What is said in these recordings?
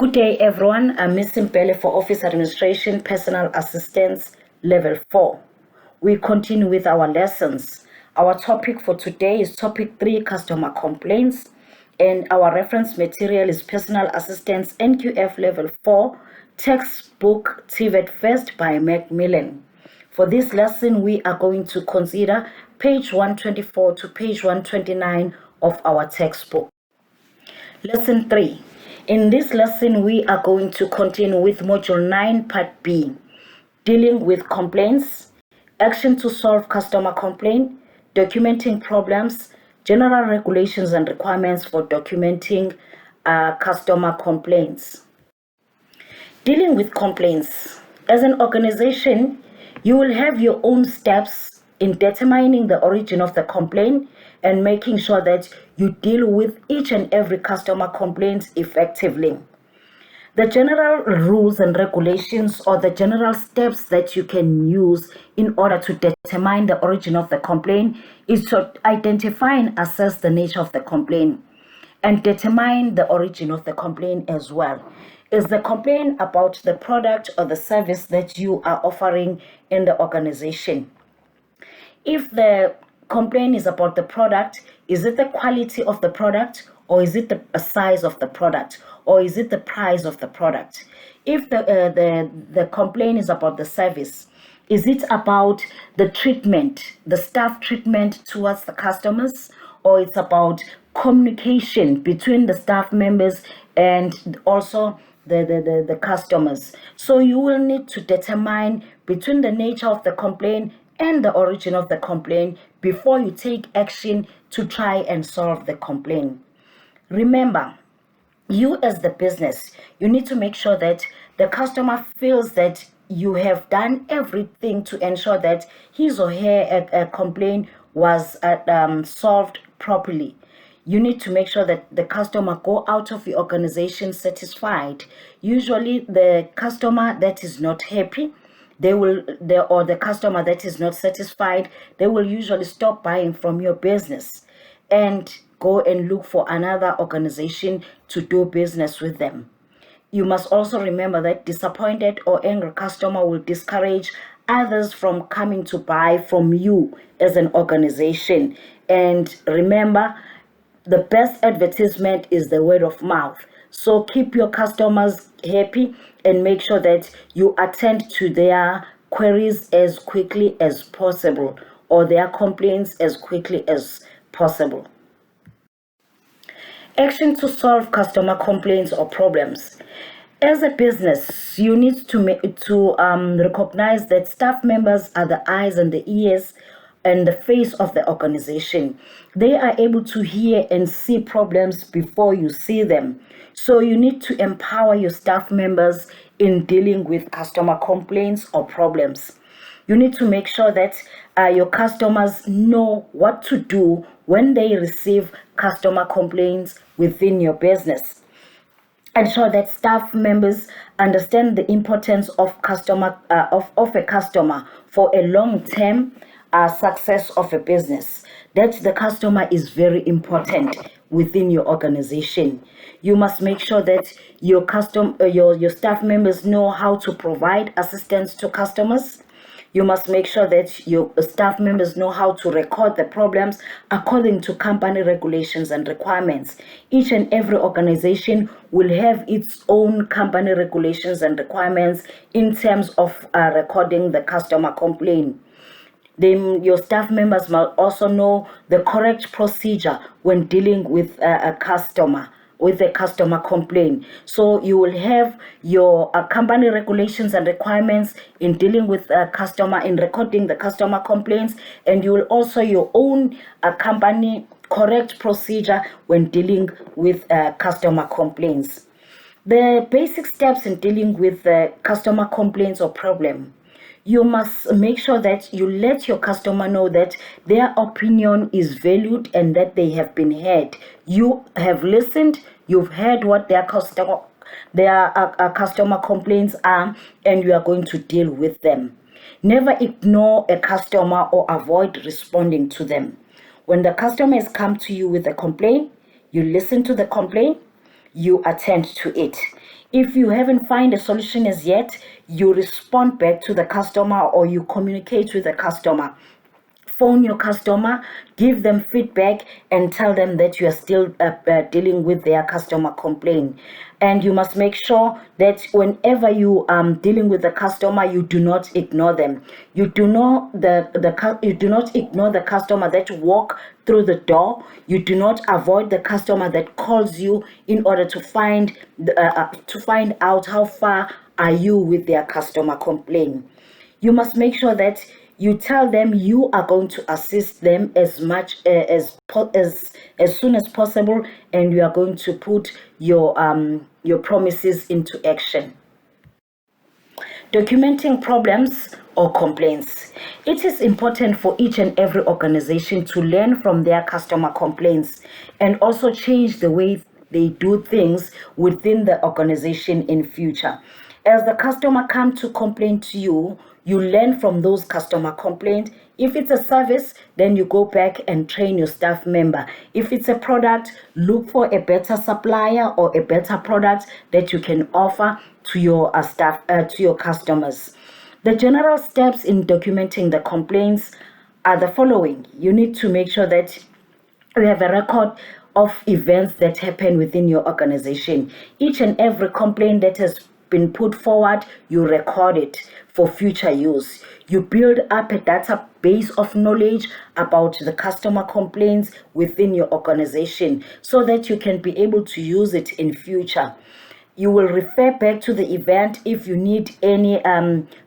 Good day, everyone. I'm Miss Mbele for Office Administration Personal Assistance Level 4. We continue with our lessons. Our topic for today is Topic 3, Customer Complaints, and our reference material is Personal Assistance NQF Level 4, Textbook TVET First by MacMillan. For this lesson, we are going to consider page 124 to page 129 of our textbook. Lesson 3. In this lesson, we are going to continue with Module 9, Part B, Dealing with Complaints, Action to Solve Customer Complaint, Documenting Problems, General Regulations and Requirements for Documenting Customer Complaints. Dealing with complaints. As an organization, you will have your own steps in determining the origin of the complaint and making sure that you deal with each and every customer complaint effectively. The general rules and regulations or the general steps that you can use in order to determine the origin of the complaint is to identify and assess the nature of the complaint and determine the origin of the complaint as well. Is the complaint about the product or the service that you are offering in the organization? If the complaint is about the product, is it the quality of the product, or is it the size of the product, or is it the price of the product? If the complaint is about the service, is it about the treatment, the staff treatment towards the customers, or it's about communication between the staff members and also the customers? So you will need to determine between the nature of the complaint and the origin of the complaint before you take action to try and solve the complaint. Remember, you as the business, you need to make sure that the customer feels that you have done everything to ensure that his or her complaint was solved properly. You need to make sure that the customer go out of the organization satisfied. Usually the customer that is not happy, or the customer that is not satisfied, they will usually stop buying from your business and go and look for another organization to do business with them. You must also remember that disappointed or angry customer will discourage others from coming to buy from you as an organization. And remember, the best advertisement is the word of mouth. So keep your customers happy and make sure that you attend to their queries as quickly as possible or their complaints as quickly as possible. Action to solve customer complaints or problems. As a business, you need to recognize that staff members are the eyes and the ears and the face of the organization. They are able to hear and see problems before you see them. So you need to empower your staff members in dealing with customer complaints or problems. You need to make sure that your customers know what to do when they receive customer complaints within your business. Ensure that staff members understand the importance of a customer for a long-term success of a business. That the customer is very important within your organization. You must make sure that your staff members know how to provide assistance to customers. You must make sure that your staff members know how to record the problems according to company regulations and requirements. Each and every organization will have its own company regulations and requirements in terms of recording the customer complaint. Your staff members must also know the correct procedure when dealing with a customer complaint. So you will have your company regulations and requirements in dealing with a customer, in recording the customer complaints, and you will also your own company correct procedure when dealing with customer complaints. The basic steps in dealing with customer complaints or problem. You must make sure that you let your customer know that their opinion is valued and that they have been heard. You have listened, you've heard what their customer complaints are, and you are going to deal with them. Never ignore a customer or avoid responding to them. When the customer has come to you with a complaint, you listen to the complaint, you attend to it. If you haven't found a solution as yet, you respond back to the customer or you communicate with the customer. Phone your customer, give them feedback, and tell them that you are still dealing with their customer complaint. And you must make sure that whenever you dealing with the customer, you do not ignore them. You do not you do not ignore the customer that walk through the door. You do not avoid the customer that calls you in order to find out how far are you with their customer complaint. You must make sure that you tell them you are going to assist them as much as soon as possible, and you are going to put your promises into action. Documenting problems or complaints. It is important for each and every organization to learn from their customer complaints and also change the way they do things within the organization in future. As the customer come to complain to you, you learn from those customer complaints. If it's a service, then you go back and train your staff member. If it's a product, look for a better supplier or a better product that you can offer to your staff, to your customers. The general steps in documenting the complaints are the following. You need to make sure that you have a record of events that happen within your organization. Each and every complaint that has been put forward, you record it for future use. You build up a database of knowledge about the customer complaints within your organization so that you can be able to use it in future. You will refer back to the event if you need any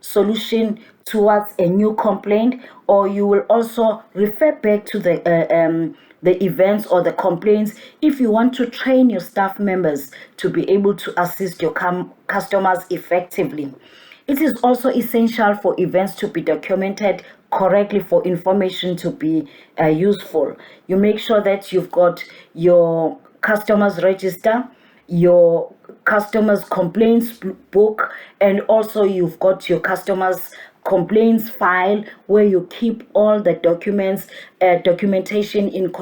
solution towards a new complaint, or you will also refer back to the events or the complaints if you want to train your staff members to be able to assist your customers effectively. It is also essential for events to be documented correctly for information to be useful. You make sure that you've got your customers register, your customers complaints book, and also you've got your customers complaints file where you keep all the documentation in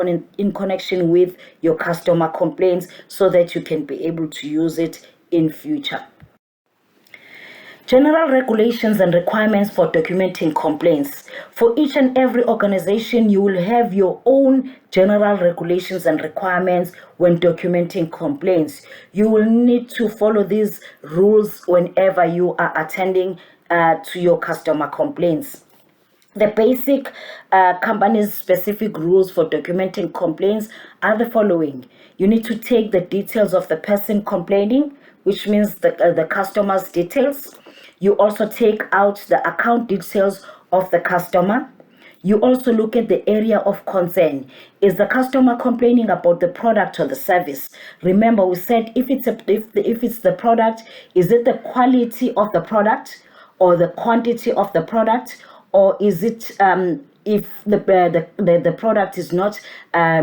connection with your customer complaints so that you can be able to use it in future. General regulations and requirements for documenting complaints. For each and every organization, you will have your own general regulations and requirements when documenting complaints. You will need to follow these rules whenever you are attending to your customer complaints. The basic company's specific rules for documenting complaints are the following. You need to take the details of the person complaining, which means the customer's details. You also take out the account details of the customer. You also look at the area of concern. Is the customer complaining about the product or the service? Remember, we said if it's the product, is it the quality of the product or the quantity of the product, or is it if the product is not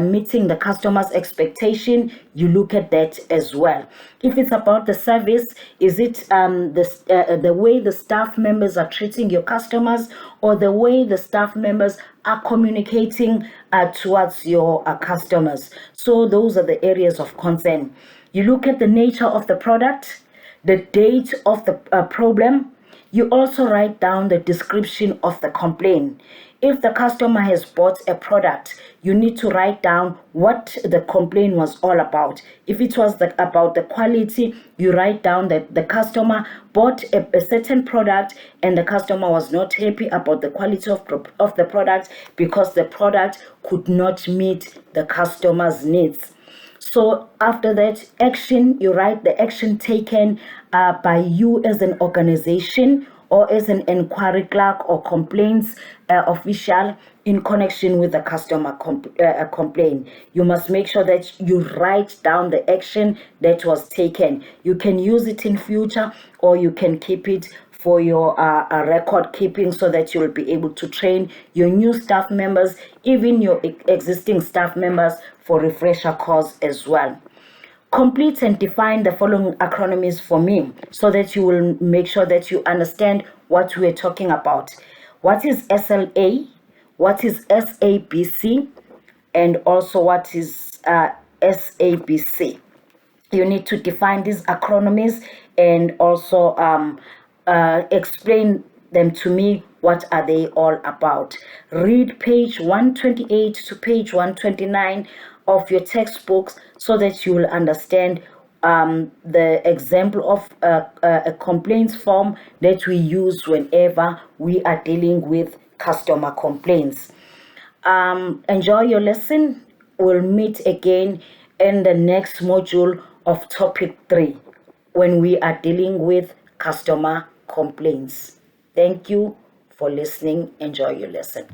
meeting the customer's expectation? You look at that as well. If it's about the service, is it the way the staff members are treating your customers, or the way the staff members are communicating towards your customers? So those are the areas of concern. You look at the nature of the product, the date of the problem. You also write down the description of the complaint. If the customer has bought a product, you need to write down what the complaint was all about. If it was about the quality, you write down that the customer bought a certain product and the customer was not happy about the quality of the product because the product could not meet the customer's needs. So after that action, you write the action taken by you as an organization or as an inquiry clerk or complaints official in connection with the customer complaint. You must make sure that you write down the action that was taken. You can use it in future, or you can keep it for your record keeping so that you'll be able to train your new staff members, even your existing staff members, for refresher course as well. Complete and define the following acronyms for me so that you will make sure that you understand what we're talking about. What is SLA? What is SABC? And also what is SABC? You need to define these acronyms and also explain them to me. What are they all about? Read page 128 to page 129 of your textbooks so that you will understand the example of a complaints form that we use whenever we are dealing with customer complaints. Enjoy your lesson. We'll meet again in the next module of topic 3 when we are dealing with customer complaints. Thank you for listening. Enjoy your lesson.